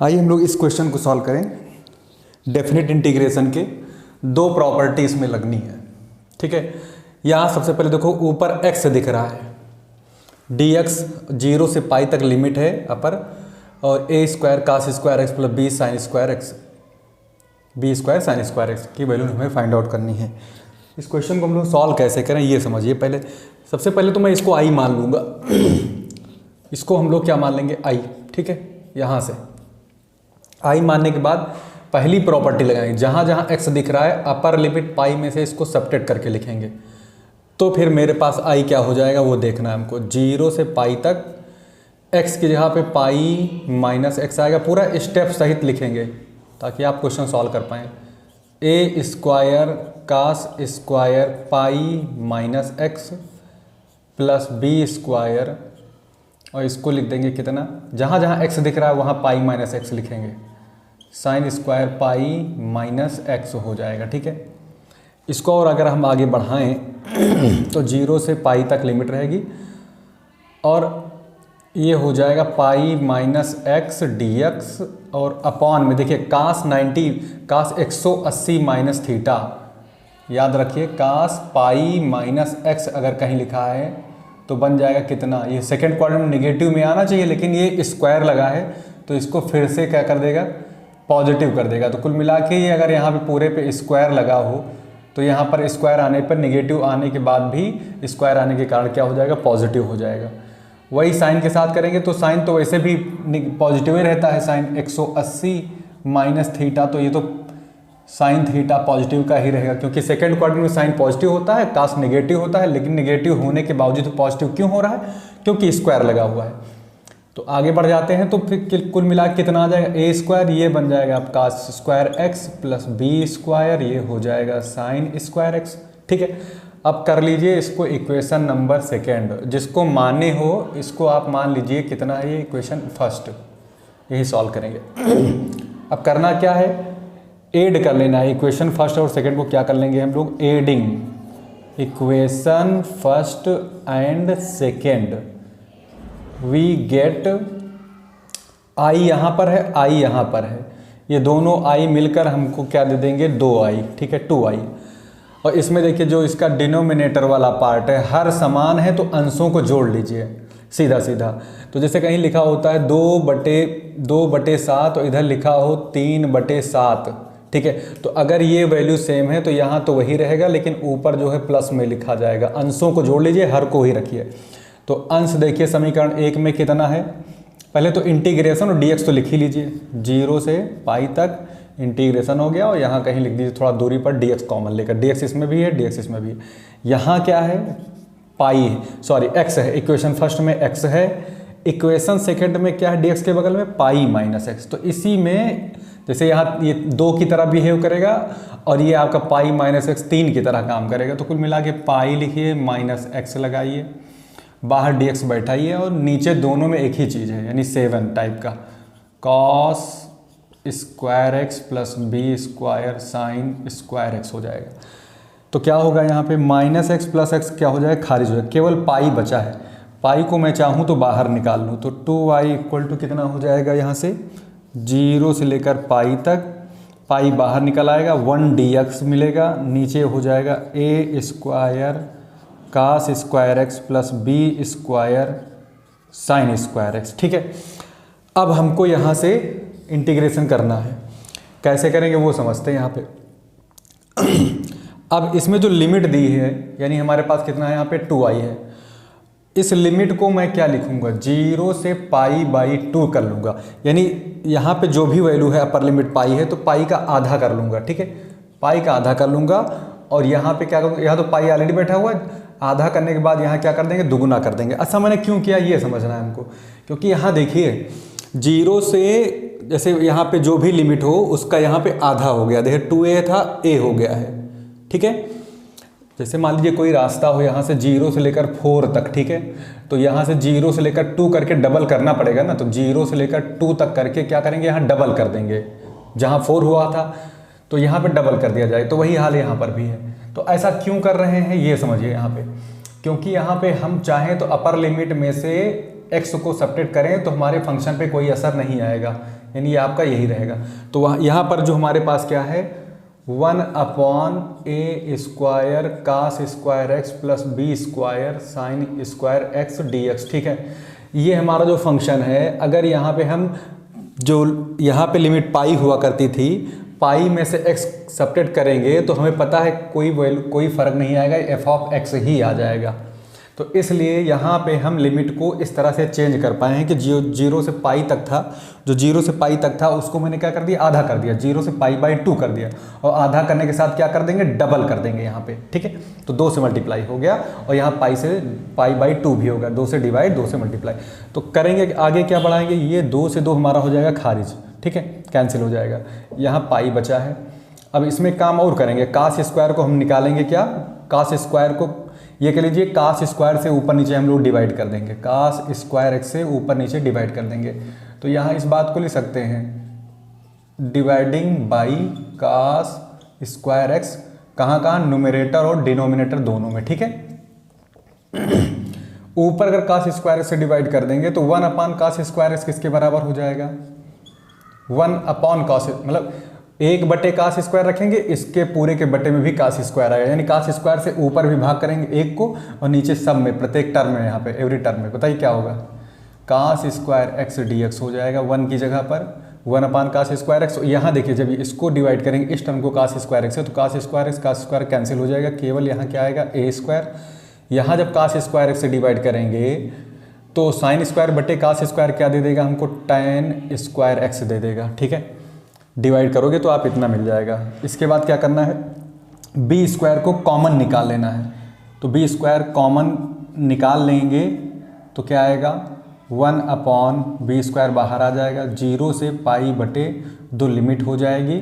आइए हम लोग इस क्वेश्चन को सॉल्व करें। डेफिनेट इंटीग्रेशन के दो प्रॉपर्टी इसमें लगनी है, ठीक है। यहाँ सबसे पहले देखो ऊपर x दिख रहा है, dx 0 से पाई तक लिमिट है अपर, और a square cos square x plus B sine square x, B square sine square x की वैल्यू हमें फाइंड आउट करनी है। इस क्वेश्चन को हम लोग सॉल्व कैसे करें ये समझिए। पहले सबसे पहले तो मैं इसको i मान लूँगा, इसको हम लोग क्या मान लेंगे i, ठीक है। यहाँ से i मानने के बाद पहली प्रॉपर्टी लगाएंगे, जहाँ जहाँ x दिख रहा है अपर लिमिट पाई में से इसको सब्ट्रैक्ट करके लिखेंगे, तो फिर मेरे पास i क्या हो जाएगा वो देखना है हमको। 0 से पाई तक x की जगह पे पाई माइनस एक्स आएगा, पूरा स्टेप सहित लिखेंगे ताकि आप क्वेश्चन सॉल्व कर पाएँ। a square cos square pi minus x plus B square, और इसको लिख देंगे कितना, जहाँ जहाँ x दिख रहा है वहाँ पाई माइनस एक्स लिखेंगे, sine square pi minus x हो जाएगा, ठीक है। इसको और अगर हम आगे बढ़ाएं तो 0 से पाई तक लिमिट रहेगी और ये हो जाएगा पाई माइनस एक्स डी एक्स, और अपॉन में देखिए कास 180 माइनस थीटा, याद रखिए कास पाई माइनस एक्स अगर कहीं लिखा है तो बन जाएगा कितना, ये सेकेंड क्वाड्रेंट नेगेटिव में आना चाहिए लेकिन ये स्क्वायर लगा है तो इसको फिर से क्या कर देगा, पॉजिटिव कर देगा। तो कुल मिला के ये अगर यहाँ पे पूरे पे स्क्वायर लगा हो तो यहाँ पर स्क्वायर आने पर नेगेटिव आने के बाद भी स्क्वायर आने के कारण क्या हो जाएगा, पॉजिटिव हो जाएगा। वही साइन के साथ करेंगे तो साइन तो वैसे भी पॉजिटिव ही रहता है, साइन 180 माइनस थीटा, तो ये तो साइन थीटा पॉजिटिव का ही रहेगा क्योंकि सेकंड क्वाड्रेंट में साइन पॉजिटिव होता है, कास नेगेटिव होता है, लेकिन नेगेटिव होने के बावजूद पॉजिटिव क्यों हो रहा है, क्योंकि स्क्वायर लगा हुआ है। तो आगे बढ़ जाते हैं तो फिर कुल मिला के कितना आ जाएगा, ए स्क्वायर ये बन जाएगा आपका square x plus B square, ये हो जाएगा साइन स्क्वायर एक्स, ठीक है। अब कर लीजिए इसको इक्वेशन नंबर सेकेंड, जिसको माने हो इसको आप मान लीजिए कितना है, ये इक्वेशन फर्स्ट, यही सॉल्व करेंगे। अब करना क्या है, ऐड कर लेना है इक्वेशन फर्स्ट और सेकेंड को, क्या कर लेंगे हम लोग, adding equation first and second, we get i यहाँ पर है, i यहाँ पर है, ये दोनों i मिलकर हमको क्या दे देंगे, 2i, ठीक है, 2i। और इसमें देखिए जो इसका डिनोमिनेटर वाला पार्ट है हर समान है तो अंशों को जोड़ लीजिए सीधा सीधा। तो जैसे कहीं लिखा होता है 2/7 और इधर लिखा हो 3/7, ठीक है। तो अगर ये वैल्यू सेम है तो यहाँ तो वही रहेगा, लेकिन ऊपर जो है प्लस में लिखा जाएगा। अंशों को जोड़ लीजिए, हर को ही रखिए। तो अंश देखिए समीकरण 1 में कितना है, पहले तो इंटीग्रेशन और dx तो लिख ही लीजिए, 0 से पाई तक इंटीग्रेशन हो गया और यहाँ कहीं लिख दीजिए थोड़ा दूरी पर dx कॉमन लेकर, dx इसमें भी है dx इसमें भी है। यहाँ क्या है, पाई सॉरी x है, इक्वेशन फर्स्ट में x है, इक्वेशन सेकंड में क्या है, dx के बगल में पाई माइनस एक्स। तो इसी में जैसे यहाँ ये 2 की तरह बिहेव करेगा और ये आपका पाई माइनस एक्स 3 की तरह काम करेगा। तो कुल मिला के पाई लिखिए माइनस एक्स लगाइए, बाहर dx बैठाइए और नीचे दोनों में एक ही चीज़ है यानी 7 टाइप का, cos square x plus B square sine square x हो जाएगा। तो क्या होगा यहाँ पे माइनस एक्स प्लस एक्स क्या हो जाएगा, खारिज हो जाएगा, केवल पाई बचा है। पाई को मैं चाहूँ तो बाहर निकाल लूँ, तो 2i इक्वल टू कितना हो जाएगा, यहाँ से 0 से लेकर पाई तक, पाई बाहर निकल आएगा, 1 dx मिलेगा, नीचे हो जाएगा a square cos square x plus B square sine square x, ठीक है। अब हमको यहाँ से इंटीग्रेशन करना है, कैसे करेंगे वो समझते हैं यहाँ पे। अब इसमें जो लिमिट दी है यानी हमारे पास कितना है यहाँ पे 2i है, इस लिमिट को मैं क्या लिखूँगा, 0 से पाई बाई 2 कर लूँगा, यानी यहाँ पे जो भी वैल्यू है अपर लिमिट पाई है तो पाई का आधा कर लूँगा, ठीक है, पाई का आधा कर लूँगा। और यहाँ पे क्या करूँगा, यहाँ तो पाई ऑलरेडी बैठा हुआ है, आधा करने के बाद यहाँ क्या कर देंगे, दुगुना कर देंगे। अच्छा मैंने क्यों किया ये समझना है हमको, क्योंकि यहाँ देखिए 0 से जैसे यहाँ पे जो भी लिमिट हो उसका यहाँ पे आधा हो गया, देखिए 2a था a हो गया है, ठीक है। जैसे मान लीजिए कोई रास्ता हो यहाँ से 0 से लेकर 4 तक, ठीक है, तो यहाँ से 0 से लेकर 2 करके डबल करना पड़ेगा ना, तो 0 से लेकर 2 तक करके क्या करेंगे, यहाँ डबल कर देंगे, जहाँ 4 हुआ था तो यहाँ पे डबल कर दिया जाए। तो वही हाल यहाँ पर भी है। तो ऐसा क्यों कर रहे हैं ये समझिए यहाँ पे, क्योंकि यहाँ पे हम चाहें तो अपर लिमिट में से x को सब्ट्रैक्ट करें तो हमारे फंक्शन पे कोई असर नहीं आएगा, यानी ये आपका यही रहेगा। तो वहाँ यहाँ पर जो हमारे पास क्या है 1/a² cos square x plus b square sine square x dx, ठीक है। ये हमारा जो फंक्शन है, अगर यहाँ पे हम जो यहाँ पे लिमिट पाई हुआ करती थी, पाई में से x सब्ट्रैक्ट करेंगे तो हमें पता है कोई फ़र्क नहीं आएगा, f(x) ही आ जाएगा। तो इसलिए यहाँ पे हम लिमिट को इस तरह से चेंज कर पाए हैं कि जो 0 से पाई तक था, जो 0 से पाई तक था उसको मैंने क्या कर दिया, आधा कर दिया, 0 से π/2 कर दिया, और आधा करने के साथ क्या कर देंगे, डबल कर देंगे यहाँ पे, ठीक है। तो 2 से मल्टीप्लाई हो गया और यहाँ पाई से π/2 भी होगा, 2 से डिवाइड 2 से मल्टीप्लाई। तो करेंगे आगे क्या बढ़ाएंगे, ये 2 से 2 हमारा हो जाएगा खारिज, ठीक है, कैंसिल हो जाएगा। यहाँ पाई बचा है। अब इसमें काम और करेंगे, कास स्क्वायर को हम निकालेंगे, क्या कास स्क्वायर को, ये कह लीजिए कास स्क्वायर से ऊपर नीचे हम लोग डिवाइड कर देंगे, कास स्क्वायर x से ऊपर नीचे डिवाइड कर देंगे। तो यहाँ इस बात को लिख सकते हैं dividing by cos square x, कहाँ न्यूमरेटर और डिनोमिनेटर दोनों में, ठीक है। ऊपर अगर कास स्क्वायर x से डिवाइड कर देंगे तो 1/cos स्क्वायर x किसके बराबर हो जाएगा, 1/cos, मतलब 1/cos स्क्वायर रखेंगे, इसके पूरे के बटे में भी cos स्क्वायर आएगा, यानी cos स्क्वायर से ऊपर भी भाग करेंगे एक को और नीचे सब में, प्रत्येक टर्म में, यहाँ पे एवरी टर्म में, बताइए क्या होगा, cos स्क्वायर x dx हो जाएगा 1 की जगह पर 1/cos स्क्वायर x। यहाँ देखिए जब इसको डिवाइड करेंगे इस टर्म को cos स्क्वायर x से, तो cos स्क्वायर कैंसिल हो जाएगा, केवल यहाँ क्या आएगा a²। यहाँ जब cos स्क्वायर x से डिवाइड करेंगे तो साइन स्क्वायर बटे cos स्क्वायर क्या दे देगा हमको, tan स्क्वायर x दे देगा, ठीक है। डिवाइड करोगे तो आप इतना मिल जाएगा। इसके बाद क्या करना है, बी स्क्वायर को कॉमन निकाल लेना है, तो बी स्क्वायर कॉमन निकाल लेंगे तो क्या आएगा 1/b स्क्वायर बाहर आ जाएगा, 0 से π/2 लिमिट हो जाएगी।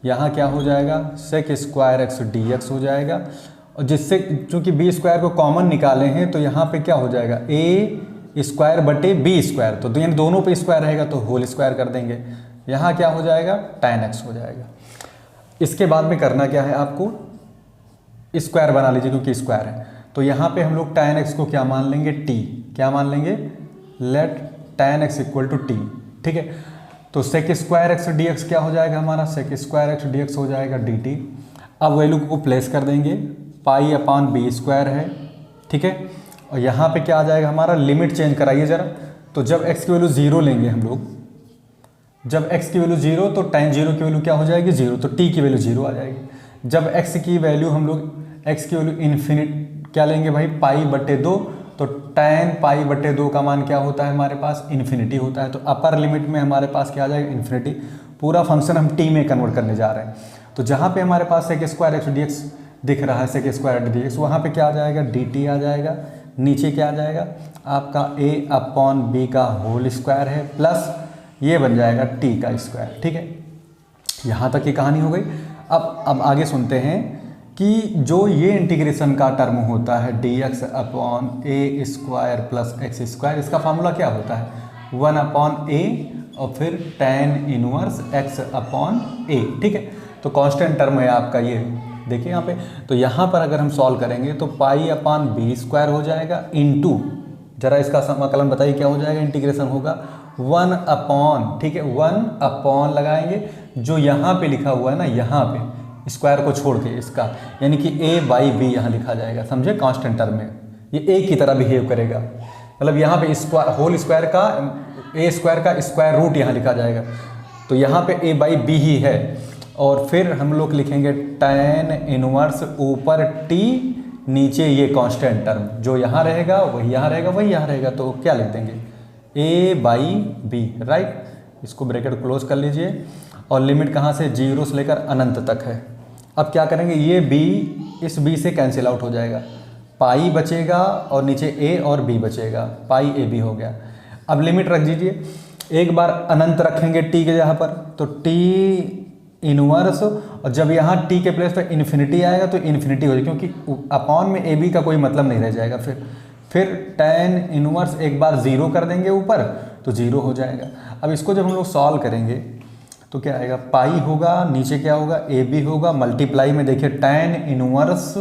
यहाँ क्या हो जाएगा sec स्क्वायर x dx हो जाएगा, और जिससे चूँकि बी स्क्वायर को कॉमन निकाले हैं तो यहाँ पे क्या हो जाएगा a स्क्वायर बटे बी स्क्वायर, तो यानी दोनों पे स्क्वायर रहेगा तो होल स्क्वायर कर देंगे, यहाँ क्या हो जाएगा tan x हो जाएगा। इसके बाद में करना क्या है, आपको स्क्वायर बना लीजिए क्योंकि स्क्वायर है, तो यहाँ पे हम लोग tan x को क्या मान लेंगे, t, क्या मान लेंगे, let tan x equal to T, ठीक है। तो sec स्क्वायर x dx क्या हो जाएगा हमारा, sec स्क्वायर x dx हो जाएगा dt। अब वैल्यू को प्लेस कर देंगे, π/b स्क्वायर है, ठीक है। और यहाँ पे क्या आ जाएगा हमारा, लिमिट चेंज कराइए ज़रा, तो जब x की वैल्यू 0 लेंगे हम लोग, जब x की वैल्यू 0 तो tan 0 की वैल्यू क्या हो जाएगी 0, तो t की वैल्यू 0 आ जाएगी। जब x की वैल्यू हम लोग x की वैल्यू इन्फिनिट क्या लेंगे भाई π/2, तो tan π/2 का मान क्या होता है हमारे पास, इन्फिनिटी होता है। तो अपर लिमिट में हमारे पास क्या आ जाएगा, इन्फिनिटी। पूरा फंक्शन हम t में कन्वर्ट करने जा रहे हैं, तो जहाँ पे हमारे पास sec स्क्वायर x dx दिख रहा है, sec स्क्वायर dx, वहाँ पे क्या आ जाएगा dt आ जाएगा, नीचे क्या आ जाएगा आपका a/b का होल स्क्वायर है, प्लस ये बन जाएगा t का स्क्वायर, ठीक है। यहाँ तक की कहानी हो गई। अब आगे सुनते हैं कि जो ये इंटीग्रेशन का टर्म होता है dx/a square plus x square, इसका फार्मूला क्या होता है 1/a और फिर tan इनवर्स x/a, ठीक है। तो कांस्टेंट टर्म है आपका ये, देखिए यहाँ पे। तो यहाँ पर अगर हम सॉल्व करेंगे तो π/b स्क्वायर हो जाएगा इनटू, जरा इसका समाकलन बताइए क्या हो जाएगा, इंटीग्रेशन होगा 1/, ठीक है, 1/ लगाएंगे, जो यहाँ पे लिखा हुआ है ना, यहाँ पे स्क्वायर को छोड़ के इसका, यानी कि a/b यहाँ लिखा जाएगा, समझे, कांस्टेंट टर्म में ये a की तरह बिहेव करेगा, मतलब यहाँ पे स्क्वायर होल स्क्वायर का a स्क्वायर का स्क्वायर रूट यहाँ लिखा जाएगा, तो यहाँ पे a/b ही है। और फिर हम लोग लिखेंगे tan इनवर्स ऊपर t, नीचे ये कांस्टेंट टर्म, जो यहाँ रहेगा वही यहाँ रहेगा, वही यहाँ रहेगा, तो क्या लिख देंगे a/b, राइट। इसको ब्रैकेट क्लोज कर लीजिए, और लिमिट कहाँ से, 0 से लेकर अनंत तक है। अब क्या करेंगे, ये b इस b से कैंसिल आउट हो जाएगा, पाई बचेगा और नीचे a और b बचेगा, π/a/b हो गया। अब लिमिट रख दीजिए, एक बार अनंत रखेंगे t के जगह पर, तो t इनवर्स, और जब यहाँ t के प्लेस पर इन्फिनिटी आएगा तो इन्फिनिटी हो जाएगी, क्योंकि अपॉन में ab का कोई मतलब नहीं रह जाएगा। फिर tan इनवर्स एक बार 0 कर देंगे ऊपर, तो 0 हो जाएगा। अब इसको जब हम लोग सॉल्व करेंगे तो क्या आएगा, पाई होगा, नीचे क्या होगा ab होगा, मल्टीप्लाई में देखिए tan इनवर्स,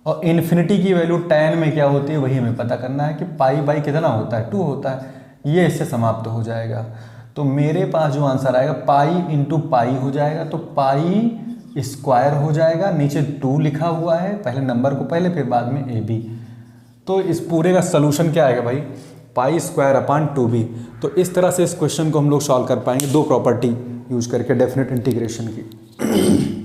और इन्फिनिटी की वैल्यू tan में क्या होती है वही हमें पता करना है कि पाई बाई कितना होता है, 2 होता है, ये इससे समाप्त हो जाएगा। तो मेरे पास जो आंसर आएगा पाई इंटू पाई हो जाएगा, तो पाई स्क्वायर हो जाएगा, नीचे 2 लिखा हुआ है, पहले नंबर को पहले फिर बाद में ए बी। तो इस पूरे का सलूशन क्या आएगा भाई, पाई स्क्वायर अपान 2b। तो इस तरह से इस क्वेश्चन को हम लोग सॉल्व कर पाएंगे 2 प्रॉपर्टी यूज करके डेफिनेट इंटीग्रेशन की।